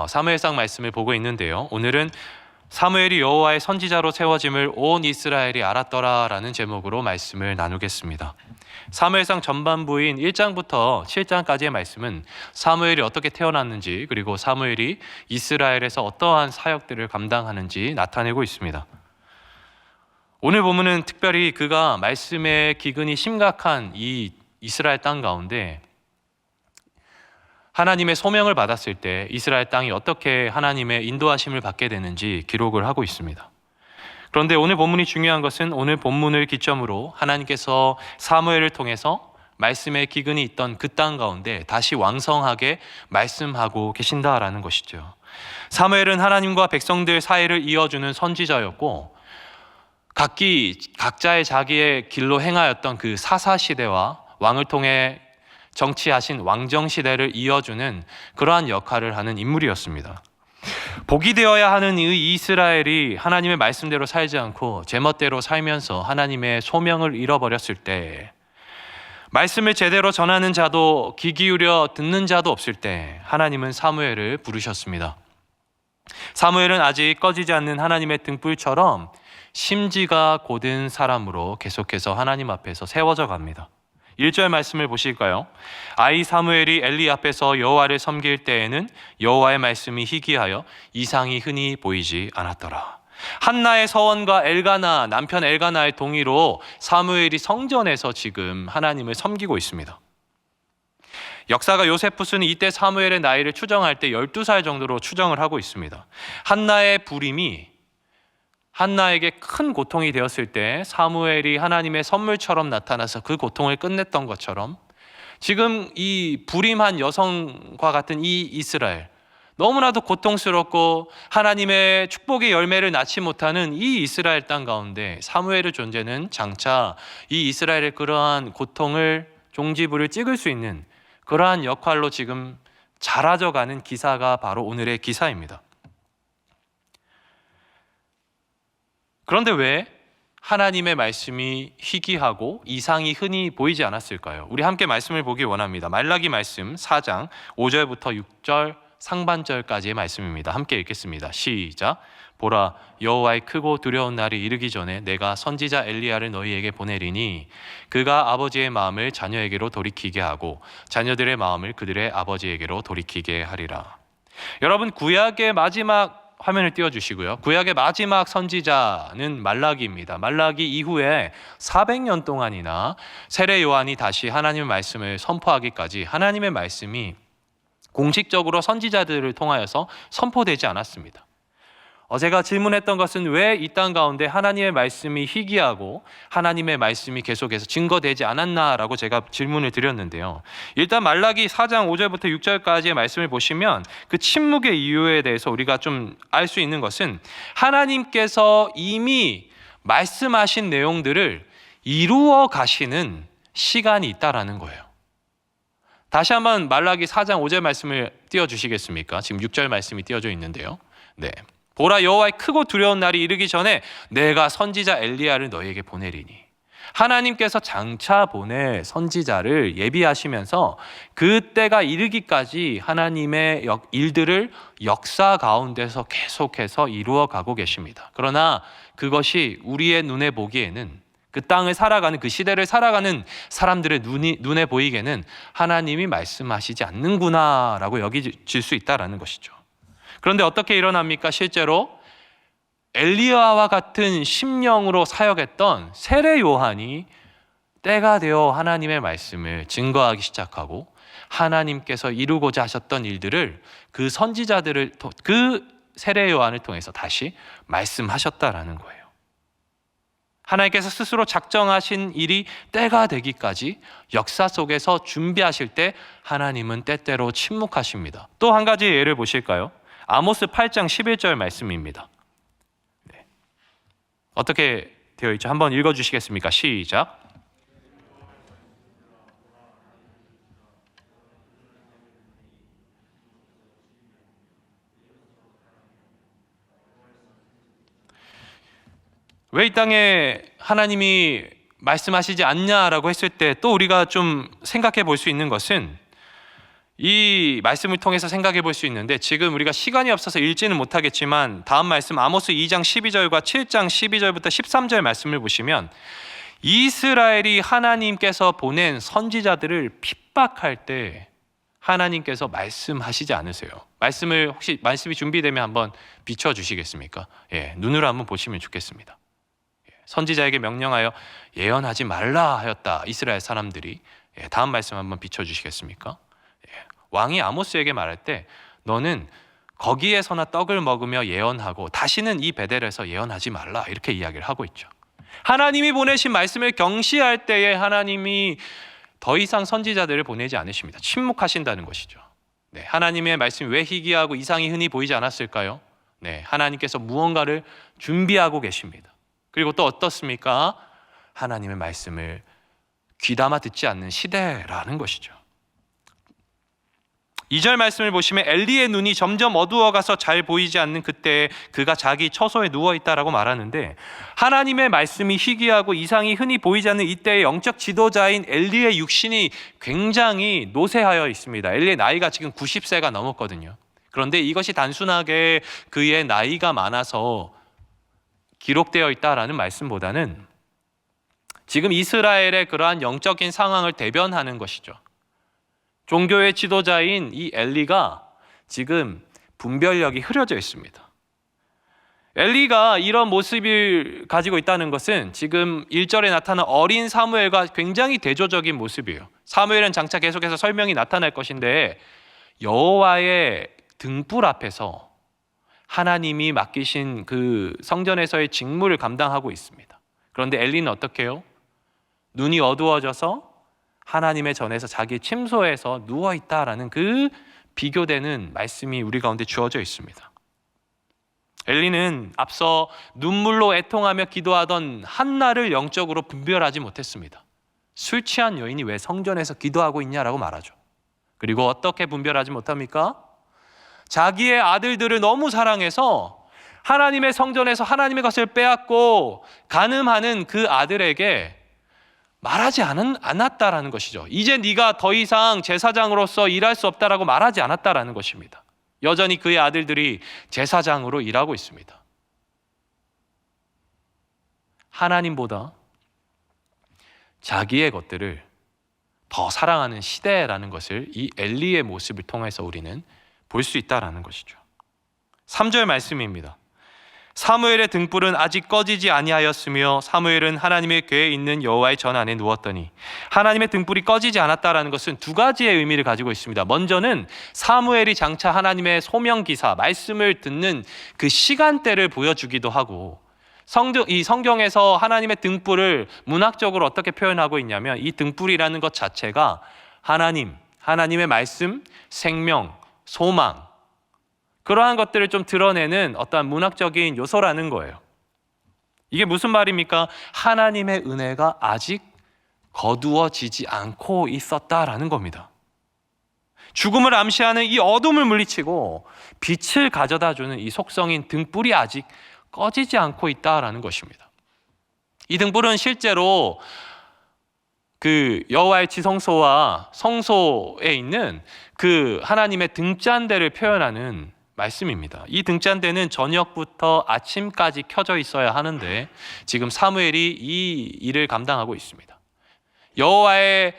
사무엘상 말씀을 보고 있는데요. 오늘은 사무엘이 여호와의 선지자로 세워짐을 온 이스라엘이 알았더라라는 제목으로 말씀을 나누겠습니다. 사무엘상 전반부인 1장부터 7장까지의 말씀은 사무엘이 어떻게 태어났는지, 그리고 사무엘이 이스라엘에서 어떠한 사역들을 감당하는지 나타내고 있습니다. 오늘 본문은 특별히 그가 말씀의 기근이 심각한 이 이스라엘 땅 가운데 하나님의 소명을 받았을 때 이스라엘 땅이 어떻게 하나님의 인도하심을 받게 되는지 기록을 하고 있습니다. 그런데 오늘 본문이 중요한 것은 오늘 본문을 기점으로 하나님께서 사무엘을 통해서 말씀의 기근이 있던 그 땅 가운데 다시 왕성하게 말씀하고 계신다라는 것이죠. 사무엘은 하나님과 백성들 사이를 이어주는 선지자였고, 각자의 자기의 길로 행하였던 그 사사시대와 왕을 통해 정치하신 왕정시대를 이어주는 그러한 역할을 하는 인물이었습니다. 복이 되어야 하는 이 이스라엘이 하나님의 말씀대로 살지 않고 제멋대로 살면서 하나님의 소명을 잃어버렸을 때, 말씀을 제대로 전하는 자도 귀 기울여 듣는 자도 없을 때 하나님은 사무엘을 부르셨습니다. 사무엘은 아직 꺼지지 않는 하나님의 등불처럼 심지가 고든 사람으로 계속해서 하나님 앞에서 세워져 갑니다. 1절 말씀을 보실까요? 아이 사무엘이 엘리 앞에서 여호와를 섬길 때에는 여호와의 말씀이 희귀하여 이상이 흔히 보이지 않았더라. 한나의 서원과 엘가나, 남편 엘가나의 동의로 사무엘이 성전에서 지금 하나님을 섬기고 있습니다. 역사가 요세푸스는 이때 사무엘의 나이를 추정할 때 12살 정도로 추정을 하고 있습니다. 한나의 불임이 한나에게 큰 고통이 되었을 때 사무엘이 하나님의 선물처럼 나타나서 그 고통을 끝냈던 것처럼, 지금 이 불임한 여성과 같은 이 이스라엘, 너무나도 고통스럽고 하나님의 축복의 열매를 낳지 못하는 이 이스라엘 땅 가운데 사무엘의 존재는 장차 이 이스라엘의 그러한 고통을, 종지부를 찍을 수 있는 그러한 역할로 지금 자라져가는 기사가 바로 오늘의 기사입니다. 그런데 왜 하나님의 말씀이 희귀하고 이상이 흔히 보이지 않았을까요? 우리 함께 말씀을 보기 원합니다. 말라기 말씀 4장 5절부터 6절 상반절까지의 말씀입니다. 함께 읽겠습니다. 시작. 보라, 여호와의 크고 두려운 날이 이르기 전에 내가 선지자 엘리야를 너희에게 보내리니 그가 아버지의 마음을 자녀에게로 돌이키게 하고 자녀들의 마음을 그들의 아버지에게로 돌이키게 하리라. 여러분, 구약의 마지막 화면을 띄워주시고요. 구약의 마지막 선지자는 말라기입니다. 말라기 이후에 400년 동안이나 세례 요한이 다시 하나님의 말씀을 선포하기까지 하나님의 말씀이 공식적으로 선지자들을 통하여서 선포되지 않았습니다. 제가 질문했던 것은 왜 이 땅 가운데 하나님의 말씀이 희귀하고 하나님의 말씀이 계속해서 증거되지 않았나라고 제가 질문을 드렸는데요. 일단 말라기 4장 5절부터 6절까지의 말씀을 보시면 그 침묵의 이유에 대해서 우리가 좀 알 수 있는 것은 하나님께서 이미 말씀하신 내용들을 이루어 가시는 시간이 있다라는 거예요. 다시 한번 말라기 4장 5절 말씀을 띄워주시겠습니까? 지금 6절 말씀이 띄워져 있는데요. 네. 보라, 여호와의 크고 두려운 날이 이르기 전에 내가 선지자 엘리야를 너희에게 보내리니. 하나님께서 장차 보낼 선지자를 예비하시면서 그때가 이르기까지 하나님의 일들을 역사 가운데서 계속해서 이루어 가고 계십니다. 그러나 그것이 우리의 눈에 보기에는, 그 땅을 살아가는, 그 시대를 살아가는 사람들의 눈에 보이기에는 하나님이 말씀하시지 않는구나라고 여겨질 수 있다는 것이죠. 그런데 어떻게 일어납니까? 실제로 엘리야와 같은 심령으로 사역했던 세례 요한이 때가 되어 하나님의 말씀을 증거하기 시작하고 하나님께서 이루고자 하셨던 일들을 그 선지자들을, 그 세례 요한을 통해서 다시 말씀하셨다라는 거예요. 하나님께서 스스로 작정하신 일이 때가 되기까지 역사 속에서 준비하실 때 하나님은 때때로 침묵하십니다. 또 한 가지 예를 보실까요? 아모스 8장 11절 말씀입니다. 네. 어떻게 되어 있죠? 한번 읽어주시겠습니까? 시작. 왜 이 땅에 하나님이 말씀하시지 않냐라고 했을 때 또 우리가 좀 생각해 볼 수 있는 것은 이 말씀을 통해서 생각해 볼 수 있는데, 지금 우리가 시간이 없어서 읽지는 못하겠지만 다음 말씀 아모스 2장 12절과 7장 12절부터 13절 말씀을 보시면 이스라엘이 하나님께서 보낸 선지자들을 핍박할 때 하나님께서 말씀하시지 않으세요. 혹시 말씀이 준비되면 한번 비춰주시겠습니까? 눈으로 한번 보시면 좋겠습니다. 선지자에게 명령하여 예언하지 말라 하였다, 이스라엘 사람들이. 다음 말씀 한번 비춰주시겠습니까? 왕이 아모스에게 말할 때 너는 거기에서나 떡을 먹으며 예언하고 다시는 이 베델에서 예언하지 말라, 이렇게 이야기를 하고 있죠. 하나님이 보내신 말씀을 경시할 때에 하나님이 더 이상 선지자들을 보내지 않으십니다. 침묵하신다는 것이죠. 하나님의 말씀이 왜 희귀하고 이상이 흔히 보이지 않았을까요? 하나님께서 무언가를 준비하고 계십니다. 그리고 또 어떻습니까? 하나님의 말씀을 귀담아 듣지 않는 시대라는 것이죠. 2절 말씀을 보시면 엘리의 눈이 점점 어두워가서 잘 보이지 않는 그때에 그가 자기 처소에 누워있다라고 말하는데, 하나님의 말씀이 희귀하고 이상이 흔히 보이지 않는 이때의 영적 지도자인 엘리의 육신이 굉장히 노쇠하여 있습니다. 엘리의 나이가 지금 90세가 넘었거든요. 그런데 이것이 단순하게 그의 나이가 많아서 기록되어 있다라는 말씀보다는 지금 이스라엘의 그러한 영적인 상황을 대변하는 것이죠. 종교의 지도자인 이 엘리가 지금 분별력이 흐려져 있습니다. 엘리가 이런 모습을 가지고 있다는 것은 지금 1절에 나타난 어린 사무엘과 굉장히 대조적인 모습이에요. 사무엘은 장차 계속해서 설명이 나타날 것인데 여호와의 등불 앞에서 하나님이 맡기신 그 성전에서의 직무를 감당하고 있습니다. 그런데 엘리는 어떻게 해요? 눈이 어두워져서 하나님의 전에서 자기 침소에서 누워있다라는 그 비교되는 말씀이 우리 가운데 주어져 있습니다. 엘리는 앞서 눈물로 애통하며 기도하던 한나를 영적으로 분별하지 못했습니다. 술 취한 여인이 왜 성전에서 기도하고 있냐라고 말하죠. 그리고 어떻게 분별하지 못합니까? 자기의 아들들을 너무 사랑해서 하나님의 성전에서 하나님의 것을 빼앗고 간음하는 그 아들에게 말하지 않았다라는 것이죠. 이제 네가 더 이상 제사장으로서 일할 수 없다라고 말하지 않았다라는 것입니다. 여전히 그의 아들들이 제사장으로 일하고 있습니다. 하나님보다 자기의 것들을 더 사랑하는 시대라는 것을 이 엘리의 모습을 통해서 우리는 볼 수 있다라는 것이죠. 3절 말씀입니다. 사무엘의 등불은 아직 꺼지지 아니하였으며 사무엘은 하나님의 궤에 있는 여호와의 전 안에 누웠더니, 하나님의 등불이 꺼지지 않았다라는 것은 두 가지의 의미를 가지고 있습니다. 먼저는 사무엘이 장차 하나님의 소명기사, 말씀을 듣는 그 시간대를 보여주기도 하고, 이 성경에서 하나님의 등불을 문학적으로 어떻게 표현하고 있냐면 이 등불이라는 것 자체가 하나님의 말씀, 생명, 소망, 그러한 것들을 좀 드러내는 어떠한 문학적인 요소라는 거예요. 이게 무슨 말입니까? 하나님의 은혜가 아직 거두어지지 않고 있었다라는 겁니다. 죽음을 암시하는 이 어둠을 물리치고 빛을 가져다주는 이 속성인 등불이 아직 꺼지지 않고 있다라는 것입니다. 이 등불은 실제로 그 여호와의 지성소와 성소에 있는 그 하나님의 등잔대를 표현하는 말씀입니다. 이 등잔대는 저녁부터 아침까지 켜져 있어야 하는데 지금 사무엘이 이 일을 감당하고 있습니다. 여호와의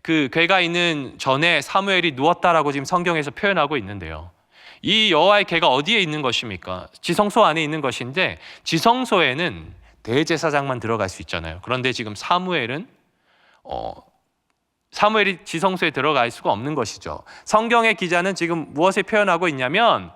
그 궤가 있는 전에 사무엘이 누웠다라고 지금 성경에서 표현하고 있는데요. 이 여호와의 궤가 어디에 있는 것입니까? 지성소 안에 있는 것인데 지성소에는 대제사장만 들어갈 수 있잖아요. 그런데 지금 사무엘이 지성소에 들어갈 수가 없는 것이죠. 성경의 기자는 지금 무엇을 표현하고 있냐면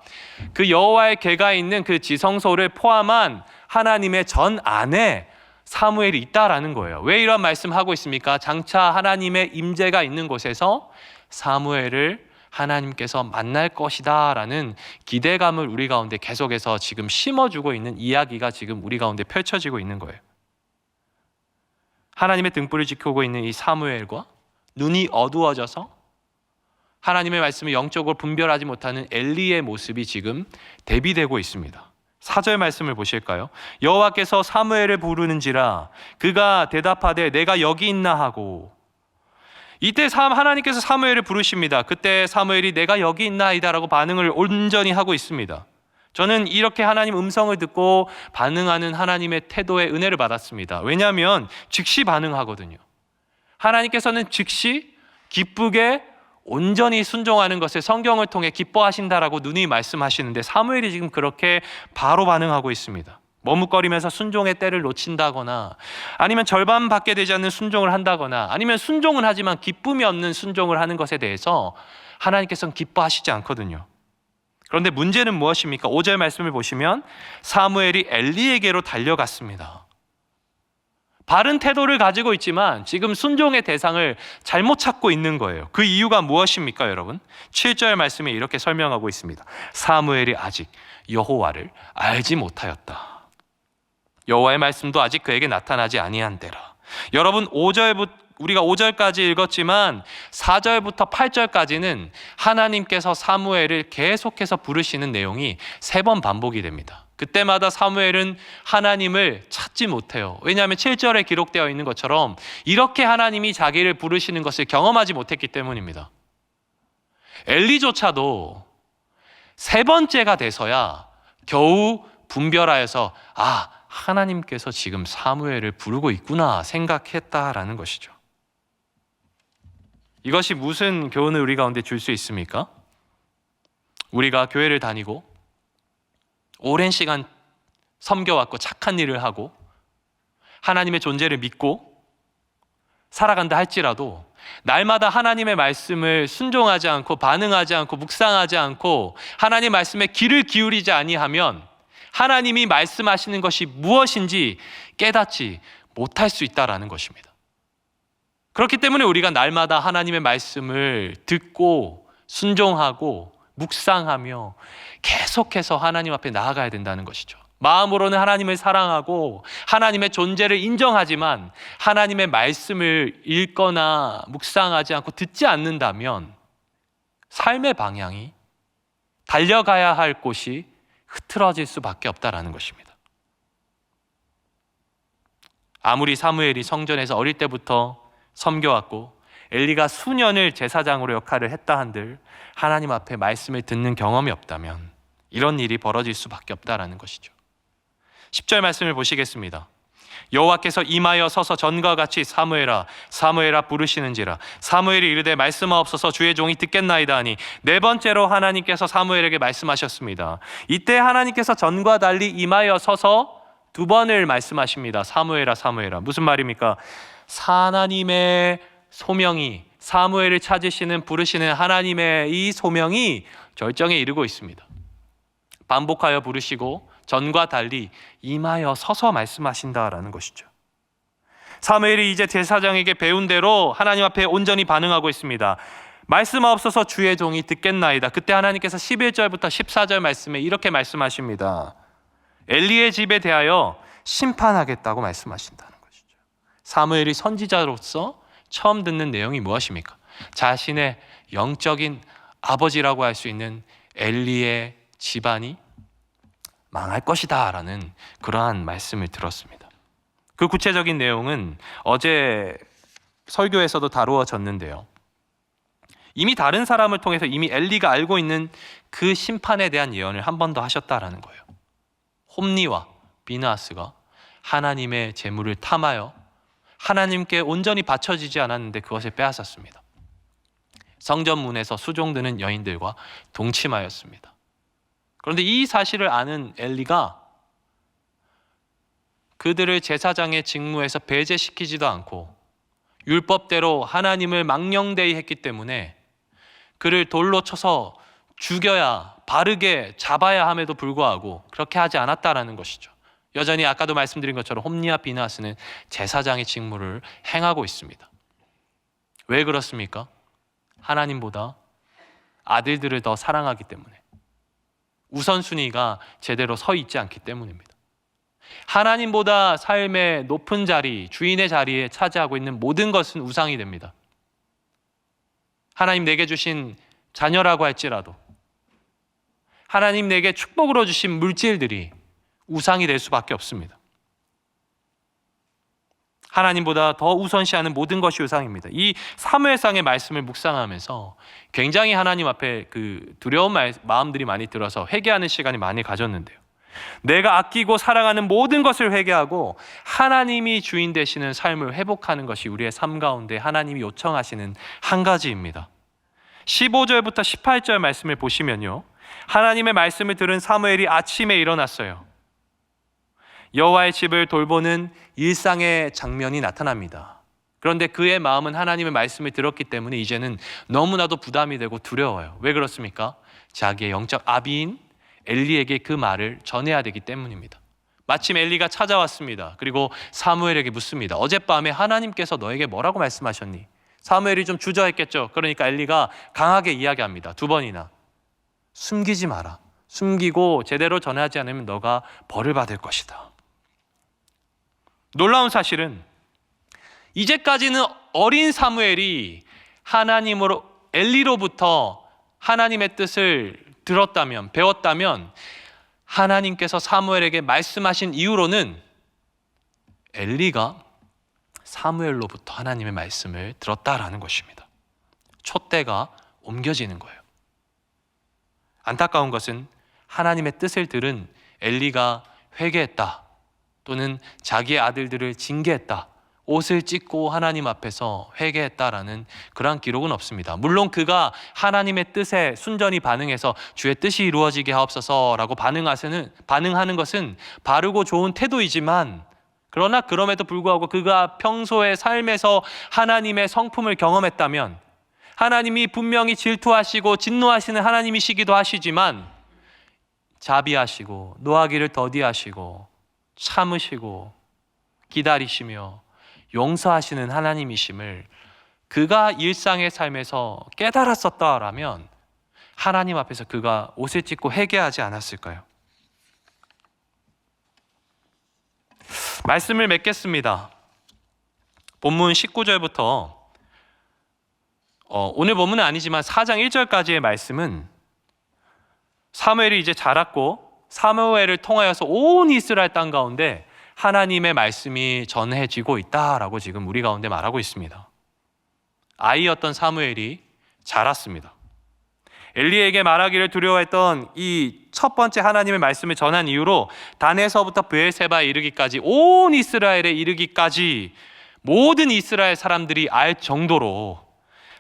그 여호와의 궤가 있는 그 지성소를 포함한 하나님의 전 안에 사무엘이 있다라는 거예요. 왜 이런 말씀하고 있습니까? 장차 하나님의 임재가 있는 곳에서 사무엘을 하나님께서 만날 것이다 라는 기대감을 우리 가운데 계속해서 지금 심어주고 있는 이야기가 지금 우리 가운데 펼쳐지고 있는 거예요. 하나님의 등불을 지키고 있는 이 사무엘과 눈이 어두워져서 하나님의 말씀을 영적으로 분별하지 못하는 엘리의 모습이 지금 대비되고 있습니다. 4절 말씀을 보실까요? 여호와께서 사무엘을 부르는지라 그가 대답하되 내가 여기 있나 하고, 이때 하나님께서 사무엘을 부르십니다. 그때 사무엘이 내가 여기 있나이다라고 반응을 온전히 하고 있습니다. 저는 이렇게 하나님 음성을 듣고 반응하는 하나님의 태도의 은혜를 받았습니다. 왜냐하면 즉시 반응하거든요. 하나님께서는 즉시 기쁘게 온전히 순종하는 것을 성경을 통해 기뻐하신다라고 누누이 말씀하시는데 사무엘이 지금 그렇게 바로 반응하고 있습니다. 머뭇거리면서 순종의 때를 놓친다거나 아니면 절반밖에 되지 않는 순종을 한다거나 아니면 순종은 하지만 기쁨이 없는 순종을 하는 것에 대해서 하나님께서는 기뻐하시지 않거든요. 그런데 문제는 무엇입니까? 5절 말씀을 보시면 사무엘이 엘리에게로 달려갔습니다. 바른 태도를 가지고 있지만 지금 순종의 대상을 잘못 찾고 있는 거예요. 그 이유가 무엇입니까, 여러분? 7절 말씀에 이렇게 설명하고 있습니다. 사무엘이 아직 여호와를 알지 못하였다. 여호와의 말씀도 아직 그에게 나타나지 아니한 때라. 여러분, 우리가 5절까지 읽었지만 4절부터 8절까지는 하나님께서 사무엘을 계속해서 부르시는 내용이 3번 반복이 됩니다. 그때마다 사무엘은 하나님을 찾지 못해요. 왜냐하면 7절에 기록되어 있는 것처럼 이렇게 하나님이 자기를 부르시는 것을 경험하지 못했기 때문입니다. 엘리조차도 3번째가 돼서야 겨우 분별하여서 하나님께서 지금 사무엘을 부르고 있구나 생각했다라는 것이죠. 이것이 무슨 교훈을 우리 가운데 줄 수 있습니까? 우리가 교회를 다니고 오랜 시간 섬겨왔고 착한 일을 하고 하나님의 존재를 믿고 살아간다 할지라도 날마다 하나님의 말씀을 순종하지 않고 반응하지 않고 묵상하지 않고 하나님의 말씀에 귀를 기울이지 아니하면 하나님이 말씀하시는 것이 무엇인지 깨닫지 못할 수 있다라는 것입니다. 그렇기 때문에 우리가 날마다 하나님의 말씀을 듣고 순종하고 묵상하며 계속해서 하나님 앞에 나아가야 된다는 것이죠. 마음으로는 하나님을 사랑하고 하나님의 존재를 인정하지만 하나님의 말씀을 읽거나 묵상하지 않고 듣지 않는다면 삶의 방향이 달려가야 할 곳이 흐트러질 수밖에 없다라는 것입니다. 아무리 사무엘이 성전에서 어릴 때부터 섬겨왔고 엘리가 수년을 제사장으로 역할을 했다 한들 하나님 앞에 말씀을 듣는 경험이 없다면 이런 일이 벌어질 수밖에 없다라는 것이죠. 10절 말씀을 보시겠습니다. 여호와께서 임하여 서서 전과 같이 사무엘아 부르시는지라. 사무엘이 이르되 말씀하옵소서 주의 종이 듣겠나이다 하니 4번째로 하나님께서 사무엘에게 말씀하셨습니다. 이때 하나님께서 전과 달리 임하여 서서 2번을 말씀하십니다. 사무엘아. 무슨 말입니까? 하나님의 소명이 사무엘을 찾으시는 부르시는 하나님의 이 소명이 절정에 이르고 있습니다. 반복하여 부르시고 전과 달리 임하여 서서 말씀하신다라는 것이죠. 사무엘이 이제 제사장에게 배운 대로 하나님 앞에 온전히 반응하고 있습니다. 말씀하옵소서 주의 종이 듣겠나이다. 그때 하나님께서 11절부터 14절 말씀에 이렇게 말씀하십니다. 엘리의 집에 대하여 심판하겠다고 말씀하신다는 것이죠. 사무엘이 선지자로서 처음 듣는 내용이 무엇입니까? 자신의 영적인 아버지라고 할 수 있는 엘리의 집안이 망할 것이다 라는 그러한 말씀을 들었습니다. 그 구체적인 내용은 어제 설교에서도 다루어졌는데요. 이미 다른 사람을 통해서 이미 엘리가 알고 있는 그 심판에 대한 예언을 한 번 더 하셨다라는 거예요. 홈니와 비느하스가 하나님의 재물을 탐하여 하나님께 온전히 바쳐지지 않았는데 그것을 빼앗았습니다. 성전문에서 수종드는 여인들과 동침하였습니다. 그런데 이 사실을 아는 엘리가 그들을 제사장의 직무에서 배제시키지도 않고 율법대로 하나님을 망령되이 했기 때문에 그를 돌로 쳐서 죽여야 바르게 잡아야 함에도 불구하고 그렇게 하지 않았다라는 것이죠. 여전히 아까도 말씀드린 것처럼 홈니와 비느하스는 제사장의 직무를 행하고 있습니다. 왜 그렇습니까? 하나님보다 아들들을 더 사랑하기 때문에, 우선순위가 제대로 서 있지 않기 때문입니다. 하나님보다 삶의 높은 자리, 주인의 자리에 차지하고 있는 모든 것은 우상이 됩니다. 하나님 내게 주신 자녀라고 할지라도, 하나님 내게 축복으로 주신 물질들이 우상이 될 수밖에 없습니다. 하나님보다 더 우선시하는 모든 것이 우상입니다. 이 사무엘상의 말씀을 묵상하면서 굉장히 하나님 앞에 그 두려운 마음들이 많이 들어서 회개하는 시간이 많이 가졌는데요. 내가 아끼고 사랑하는 모든 것을 회개하고 하나님이 주인 되시는 삶을 회복하는 것이 우리의 삶 가운데 하나님이 요청하시는 한 가지입니다. 15절부터 18절 말씀을 보시면요, 하나님의 말씀을 들은 사무엘이 아침에 일어났어요. 여호와의 집을 돌보는 일상의 장면이 나타납니다. 그런데 그의 마음은 하나님의 말씀을 들었기 때문에 이제는 너무나도 부담이 되고 두려워요. 왜 그렇습니까? 자기의 영적 아비인 엘리에게 그 말을 전해야 되기 때문입니다. 마침 엘리가 찾아왔습니다. 그리고 사무엘에게 묻습니다. 어젯밤에 하나님께서 너에게 뭐라고 말씀하셨니? 사무엘이 좀 주저했겠죠. 그러니까 엘리가 강하게 이야기합니다. 2번이나. 숨기지 마라. 숨기고 제대로 전하지 않으면 너가 벌을 받을 것이다. 놀라운 사실은 이제까지는 어린 사무엘이 하나님으로 엘리로부터 하나님의 뜻을 들었다면, 배웠다면 하나님께서 사무엘에게 말씀하신 이후로는 엘리가 사무엘로부터 하나님의 말씀을 들었다라는 것입니다. 촛대가 옮겨지는 거예요. 안타까운 것은 하나님의 뜻을 들은 엘리가 회개했다, 또는 자기의 아들들을 징계했다, 옷을 찢고 하나님 앞에서 회개했다라는 그러한 기록은 없습니다. 물론 그가 하나님의 뜻에 순전히 반응해서 주의 뜻이 이루어지게 하옵소서라고 반응하는 것은 바르고 좋은 태도이지만, 그러나 그럼에도 불구하고 그가 평소의 삶에서 하나님의 성품을 경험했다면, 하나님이 분명히 질투하시고 진노하시는 하나님이시기도 하시지만 자비하시고 노하기를 더디하시고 참으시고 기다리시며 용서하시는 하나님이심을 그가 일상의 삶에서 깨달았었다라면 하나님 앞에서 그가 옷을 찢고 회개하지 않았을까요? 말씀을 맺겠습니다. 본문 19절부터 오늘 본문은 아니지만 4장 1절까지의 말씀은 사무엘이 이제 자랐고 사무엘을 통하여서 온 이스라엘 땅 가운데 하나님의 말씀이 전해지고 있다라고 지금 우리 가운데 말하고 있습니다. 아이였던 사무엘이 자랐습니다. 엘리에게 말하기를 두려워했던 이 첫 번째 하나님의 말씀을 전한 이후로 단에서부터 브엘세바에 이르기까지, 온 이스라엘에 이르기까지 모든 이스라엘 사람들이 알 정도로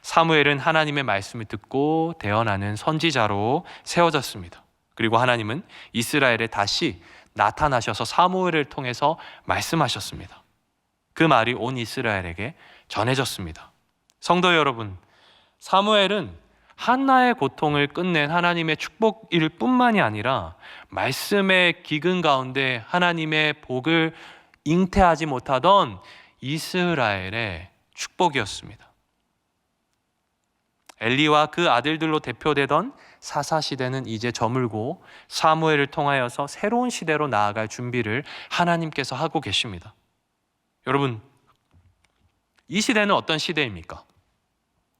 사무엘은 하나님의 말씀을 듣고 대언하는 선지자로 세워졌습니다. 그리고 하나님은 이스라엘에 다시 나타나셔서 사무엘을 통해서 말씀하셨습니다. 그 말이 온 이스라엘에게 전해졌습니다. 성도 여러분, 사무엘은 한나의 고통을 끝낸 하나님의 축복일 뿐만이 아니라 말씀의 기근 가운데 하나님의 복을 잉태하지 못하던 이스라엘의 축복이었습니다. 엘리와 그 아들들로 대표되던 사사시대는 이제 저물고 사무엘을 통하여서 새로운 시대로 나아갈 준비를 하나님께서 하고 계십니다. 여러분, 이 시대는 어떤 시대입니까?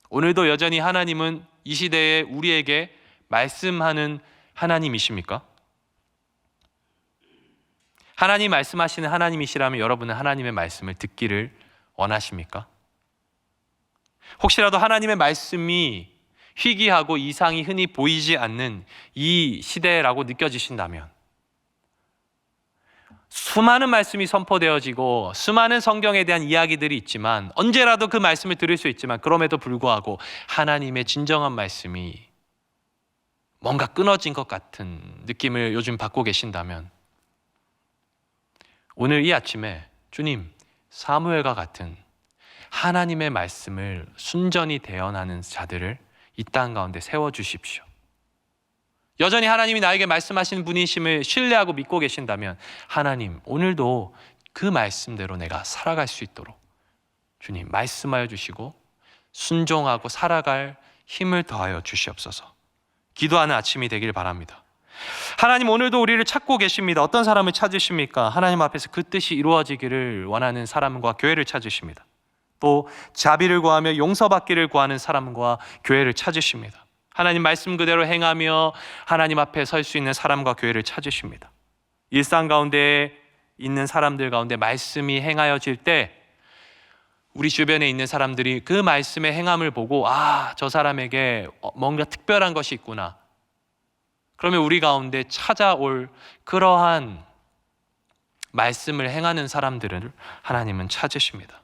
오늘도 여전히 하나님은 이 시대에 우리에게 말씀하는 하나님이십니까? 하나님 말씀하시는 하나님이시라면 여러분은 하나님의 말씀을 듣기를 원하십니까? 혹시라도 하나님의 말씀이 희귀하고 이상이 흔히 보이지 않는 이 시대라고 느껴지신다면, 수많은 말씀이 선포되어지고 수많은 성경에 대한 이야기들이 있지만, 언제라도 그 말씀을 들을 수 있지만 그럼에도 불구하고 하나님의 진정한 말씀이 뭔가 끊어진 것 같은 느낌을 요즘 받고 계신다면, 오늘 이 아침에 주님, 사무엘과 같은 하나님의 말씀을 순전히 대언하는 자들을 이 땅 가운데 세워주십시오. 여전히 하나님이 나에게 말씀하시는 분이심을 신뢰하고 믿고 계신다면, 하나님, 오늘도 그 말씀대로 내가 살아갈 수 있도록 주님 말씀하여 주시고 순종하고 살아갈 힘을 더하여 주시옵소서. 기도하는 아침이 되길 바랍니다. 하나님, 오늘도 우리를 찾고 계십니다. 어떤 사람을 찾으십니까? 하나님 앞에서 그 뜻이 이루어지기를 원하는 사람과 교회를 찾으십니다. 또 자비를 구하며 용서받기를 구하는 사람과 교회를 찾으십니다. 하나님 말씀 그대로 행하며 하나님 앞에 설 수 있는 사람과 교회를 찾으십니다. 일상 가운데 있는 사람들 가운데 말씀이 행하여질 때 우리 주변에 있는 사람들이 그 말씀의 행함을 보고 저 사람에게 뭔가 특별한 것이 있구나. 그러면 우리 가운데 찾아올 그러한 말씀을 행하는 사람들을 하나님은 찾으십니다.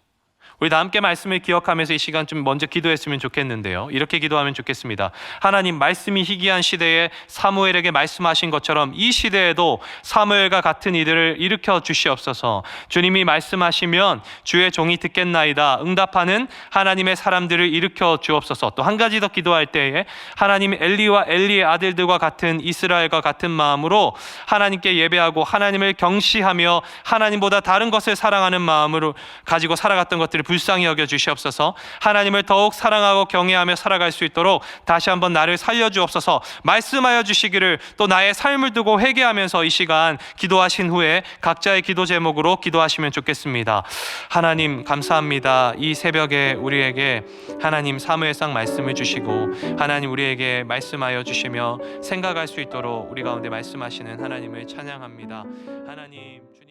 우리 다 함께 말씀을 기억하면서 이 시간 좀 먼저 기도했으면 좋겠는데요. 이렇게 기도하면 좋겠습니다. 하나님, 말씀이 희귀한 시대에 사무엘에게 말씀하신 것처럼 이 시대에도 사무엘과 같은 이들을 일으켜 주시옵소서. 주님이 말씀하시면 주의 종이 듣겠나이다 응답하는 하나님의 사람들을 일으켜 주옵소서. 또 한 가지 더 기도할 때에 하나님, 엘리와 엘리의 아들들과 같은 이스라엘과 같은 마음으로 하나님께 예배하고 하나님을 경시하며 하나님보다 다른 것을 사랑하는 마음으로 가지고 살아갔던 것들을 불쌍히 여겨 주시옵소서. 하나님을 더욱 사랑하고 경외하며 살아갈 수 있도록 다시 한번 나를 살려주옵소서. 말씀하여 주시기를. 또 나의 삶을 두고 회개하면서 이 시간 기도하신 후에 각자의 기도 제목으로 기도하시면 좋겠습니다. 하나님, 감사합니다. 이 새벽에 우리에게 하나님 사무엘상 말씀을 주시고 하나님 우리에게 말씀하여 주시며 생각할 수 있도록 우리 가운데 말씀하시는 하나님을 찬양합니다. 하나님, 주님.